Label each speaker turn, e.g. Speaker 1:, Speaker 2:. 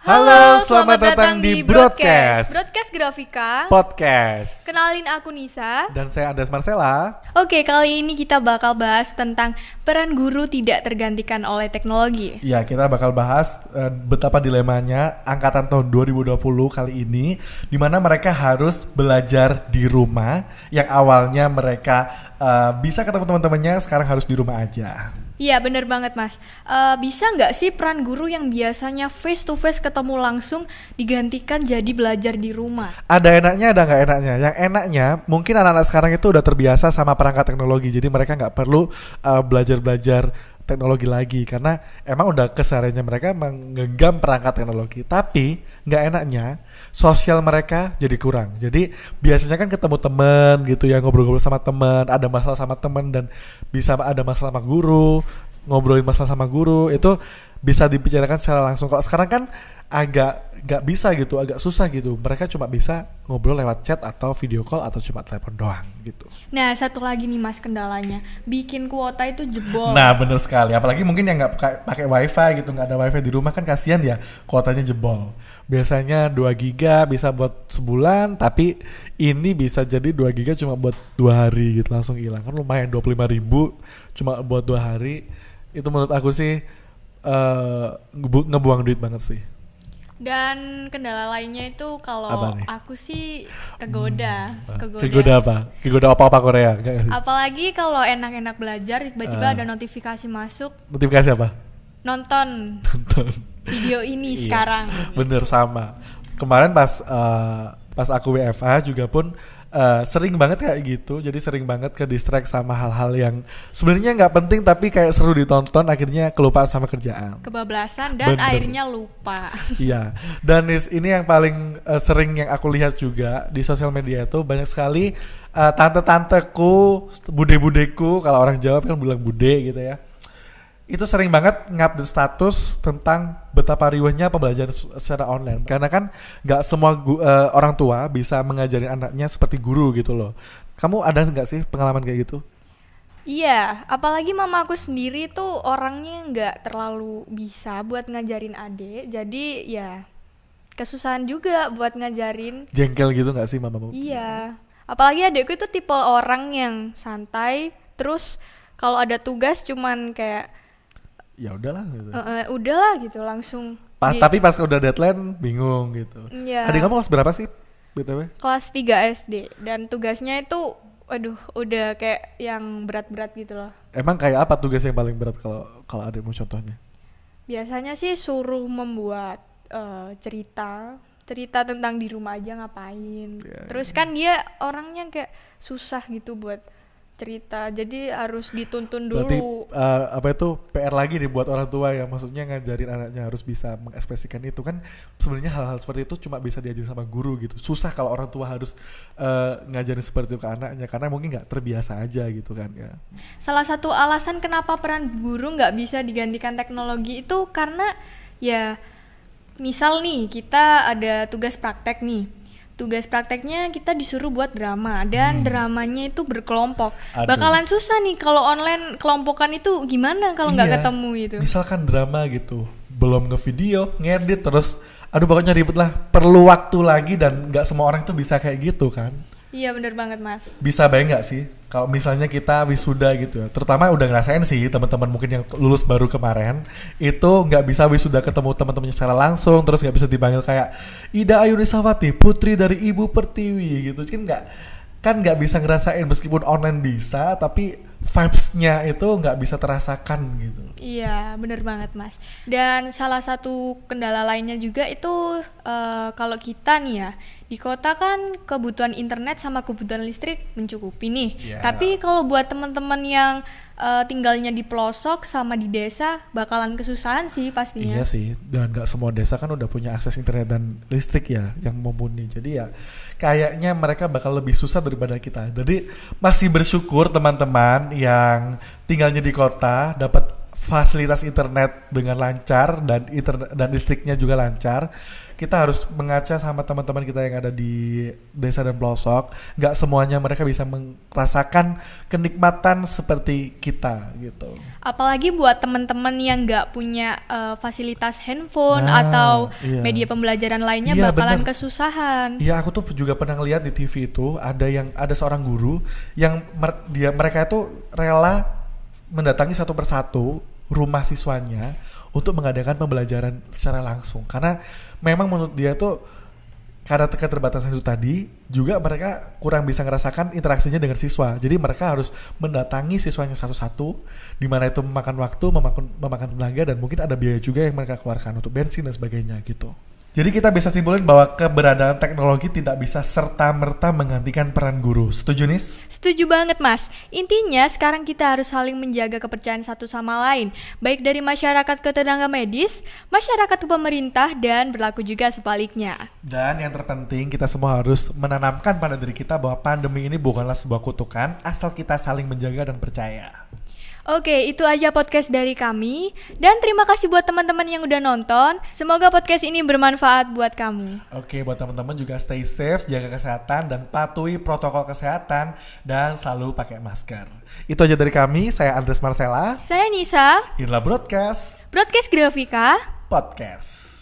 Speaker 1: Halo, selamat datang di Broadcast
Speaker 2: Grafika
Speaker 1: Podcast.
Speaker 2: Kenalin aku Nisa.
Speaker 1: Dan saya Andas Marcella.
Speaker 2: Oke, kali ini kita bakal bahas tentang peran guru tidak tergantikan oleh teknologi.
Speaker 1: Ya, kita bakal bahas betapa dilemanya angkatan tahun 2020 kali ini, di mana mereka harus belajar di rumah. Yang awalnya mereka bisa ketemu teman-temannya, sekarang harus di rumah aja.
Speaker 2: Iya, bener banget Mas. Bisa nggak sih peran guru yang biasanya face to face ketemu langsung digantikan jadi belajar di rumah?
Speaker 1: Ada enaknya, ada nggak enaknya. Yang enaknya mungkin anak-anak sekarang itu udah terbiasa sama perangkat teknologi, jadi mereka nggak perlu belajar teknologi lagi karena emang udah kesehariannya mereka menggenggam perangkat teknologi. Tapi nggak enaknya sosial mereka jadi kurang. Jadi biasanya kan ketemu teman gitu ya, ngobrol-ngobrol sama teman, ada masalah sama teman dan bisa ada masalah sama guru, ngobrolin masalah sama guru itu bisa dibicarakan secara langsung. Kalau sekarang kan agak nggak bisa gitu, agak susah gitu. Mereka cuma bisa ngobrol lewat chat atau video call atau cuma telepon doang gitu.
Speaker 2: Nah, satu lagi nih Mas kendalanya, bikin kuota itu jebol.
Speaker 1: Nah, bener sekali. Apalagi mungkin yang nggak pakai wifi gitu, nggak ada wifi di rumah kan kasihan ya, kuotanya jebol. Biasanya 2 giga bisa buat sebulan, tapi ini bisa jadi 2 giga cuma buat 2 hari gitu, langsung hilang. Kan lumayan 25.000 cuma buat 2 hari. Itu menurut aku sih ngebuang duit banget sih.
Speaker 2: Dan kendala lainnya itu kalau aku sih kegoda
Speaker 1: apa? Kegoda apa Korea?
Speaker 2: Apalagi kalau enak-enak belajar tiba-tiba ada notifikasi masuk.
Speaker 1: Notifikasi apa?
Speaker 2: Nonton video ini sekarang.
Speaker 1: Bener, sama. Kemarin pas aku WFH juga pun sering banget kayak gitu. Jadi sering banget ke distract sama hal-hal yang sebenarnya nggak penting tapi kayak seru ditonton, akhirnya kelupaan sama kerjaan,
Speaker 2: kebablasan dan akhirnya lupa.
Speaker 1: Iya. Dan ini yang paling sering yang aku lihat juga di sosial media itu banyak sekali tante-tanteku, bude-budeku, kalau orang Jawa kan bilang bude gitu ya. Itu sering banget ngupdate status tentang betapa riuhnya pembelajaran secara online. Karena kan nggak semua orang tua bisa mengajarin anaknya seperti guru gitu loh. Kamu ada nggak sih pengalaman kayak gitu?
Speaker 2: Iya, apalagi mama aku sendiri tuh orangnya nggak terlalu bisa buat ngajarin adik. Jadi ya kesusahan juga buat ngajarin.
Speaker 1: Jengkel gitu nggak sih mamamu?
Speaker 2: Iya, apalagi adikku itu tipe orang yang santai. Terus kalau ada tugas cuman kayak
Speaker 1: ya udahlah gitu.
Speaker 2: Udahlah gitu langsung.
Speaker 1: Tapi pas udah deadline bingung gitu.
Speaker 2: Yeah.
Speaker 1: Adik kamu kelas berapa sih BTW?
Speaker 2: Kelas 3 SD dan tugasnya itu udah kayak yang berat-berat gitu loh.
Speaker 1: Emang kayak apa tugas yang paling berat kalau adikmu contohnya?
Speaker 2: Biasanya sih suruh membuat cerita tentang di rumah aja ngapain. Terus kan dia orangnya kayak susah gitu buat cerita, jadi harus dituntun dulu.
Speaker 1: Berarti PR lagi nih buat orang tua yang maksudnya ngajarin anaknya harus bisa mengekspresikan itu kan. Sebenarnya hal-hal seperti itu cuma bisa diajarin sama guru gitu. Susah kalau orang tua harus ngajarin seperti itu ke anaknya karena mungkin nggak terbiasa aja gitu kan ya. Salah
Speaker 2: satu alasan kenapa peran guru nggak bisa digantikan teknologi itu karena ya misal nih kita ada tugas praktek nih. Tugas prakteknya kita disuruh buat drama dan dramanya itu berkelompok. Bakalan susah nih kalau online kelompokan itu gimana kalau nggak ketemu itu.
Speaker 1: Misalkan drama gitu, belum ngevideo, ngedit terus, pokoknya ribet lah. Perlu waktu lagi dan nggak semua orang tuh bisa kayak gitu kan.
Speaker 2: Iya benar banget Mas.
Speaker 1: Bisa bayang nggak sih kalau misalnya kita wisuda gitu ya, terutama udah ngerasain sih teman-teman mungkin yang lulus baru kemarin itu nggak bisa wisuda ketemu teman-temannya secara langsung, terus nggak bisa dipanggil kayak Ida Ayunisawati putri dari Ibu Pertiwi gitu kan nggak bisa ngerasain. Meskipun online bisa tapi vibes-nya itu nggak bisa terasakan gitu.
Speaker 2: Iya benar banget Mas. Dan salah satu kendala lainnya juga itu kalau kita nih ya di kota kan kebutuhan internet sama kebutuhan listrik mencukupi nih. Tapi kalau buat teman-teman yang tinggalnya di pelosok sama di desa bakalan kesusahan sih pastinya.
Speaker 1: Iya sih, dan nggak semua desa kan udah punya akses internet dan listrik ya yang mumpuni. Jadi ya kayaknya mereka bakal lebih susah daripada kita. Jadi masih bersyukur teman-teman yang tinggalnya di kota dapat fasilitas internet dengan lancar dan listriknya juga lancar, kita harus mengaca sama teman-teman kita yang ada di desa dan pelosok. Nggak semuanya mereka bisa merasakan kenikmatan seperti kita gitu.
Speaker 2: Apalagi buat teman-teman yang nggak punya fasilitas handphone atau media pembelajaran lainnya bakalan kesusahan.
Speaker 1: Iya, aku tuh juga pernah lihat di TV itu ada seorang guru yang mereka itu rela mendatangi satu persatu rumah siswanya untuk mengadakan pembelajaran secara langsung, karena memang menurut dia tuh karena keterbatasan itu tadi juga mereka kurang bisa ngerasakan interaksinya dengan siswa, jadi mereka harus mendatangi siswanya satu-satu, di mana itu memakan waktu, memakan tenaga, dan mungkin ada biaya juga yang mereka keluarkan untuk bensin dan sebagainya gitu. Jadi kita bisa simpulin bahwa keberadaan teknologi tidak bisa serta-merta menggantikan peran guru. Setuju, Nis?
Speaker 2: Setuju banget, Mas. Intinya sekarang kita harus saling menjaga kepercayaan satu sama lain, baik dari masyarakat ke tenaga medis, masyarakat ke pemerintah, dan berlaku juga sebaliknya.
Speaker 1: Dan yang terpenting, kita semua harus menanamkan pada diri kita bahwa pandemi ini bukanlah sebuah kutukan, asal kita saling menjaga dan percaya.
Speaker 2: Oke, itu aja podcast dari kami. Dan terima kasih buat teman-teman yang udah nonton. Semoga podcast ini bermanfaat buat kamu.
Speaker 1: Oke, buat teman-teman juga stay safe, jaga kesehatan, dan patuhi protokol kesehatan, dan selalu pakai masker. Itu aja dari kami, saya Andres Marcella.
Speaker 2: Saya Nisa.
Speaker 1: Inilah Broadcast
Speaker 2: Broadcast Grafika
Speaker 1: Podcast.